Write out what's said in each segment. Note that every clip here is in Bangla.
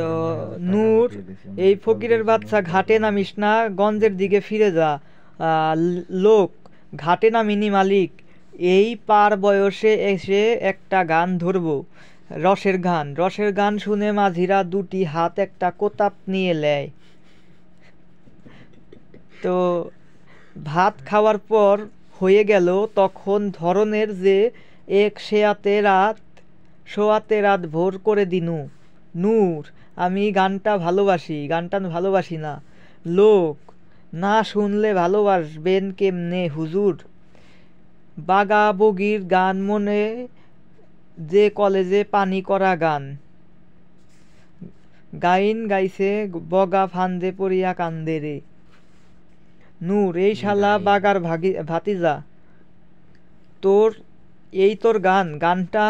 তো নূর, এই ফকিরের বাচ্চা, ঘাটে নামিস না, গঞ্জের দিকে ফিরে যা। লোক, ঘাটে নামিনি মালিক, এই পার বয়সে এসে একটা গান ধরবো, রসের গান শুনে মাঝিরা দুটি হাত একটা কোতাপ নিয়ে নেয়। তো ভাত খাওয়ার পর হয়ে গেল তখন ধরনের যে এক শোয়াতে রাত ভোর করে দিনু। নূর, আমি গানটা ভালোবাসি না। লোক, না শুনলে ভালোবাসবেন কেমনে হুজুর? বাগা বগির গান মনে যে কলেজে পানি করা গান, গাইন গাইছে বগা ফান্দে পড়িয়া কান্দে রে। নূর, এই শালা বাগার ভাতিজা, তোর গানটা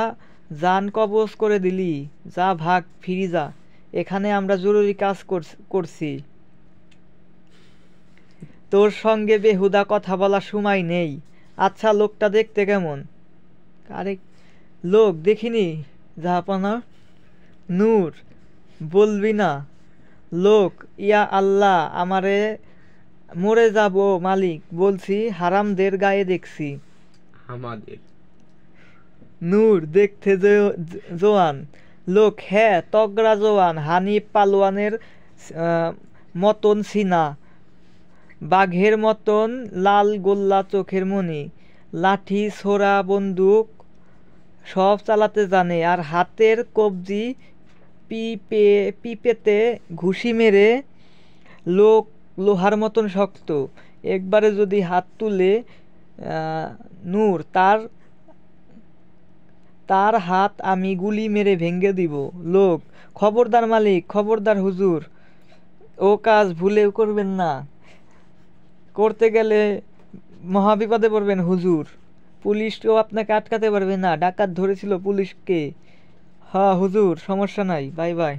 জান কবজ করে দিলি। যা ভাগ, ফিরি যা, এখানে আমরা জরুরি কাজ করছি, তোর সঙ্গে বেহুদা কথা বলার সময় নেই। আচ্ছা, লোকটা দেখতে কেমন? আরে লোক দেখিনি জাহাপনা। নূর, বলবি না। লোক, ইয়া আল্লাহ, আমারে মরে যাব মালিক, বলছি হারামদের গায়ে দেখছি আমাদের। নূর, দেখতে জোয়ান। লোক, হ্যাঁ তগড়া জোয়ান, হানিফ পালোয়ানের মতন সিনা, বাঘের মতন লাল গোল্লা চোখের মনি, লাঠি ছোড়া বন্দুক সব চালাতে জানে, আর হাতের কবজি পিপেতে ঘুষি মেরে লোক লোহার মতন শক্ত। একবারে যদি হাত তুলে নূর, তার হাত আমি গুলি মেরে ভেঙে দিব। লোক, খবরদার মালিক, খবরদার হুজুর, ও কাজ ভুলেও করবেন না, করতে গেলে মহাবিপদে পড়বেন হুজুর। পুলিশকেও আপনাকে আটকাতে পারবে না, ডাকাত ধরেছিল পুলিশকে। হ্যাঁ হুজুর, সমস্যা নাই, বাই বাই।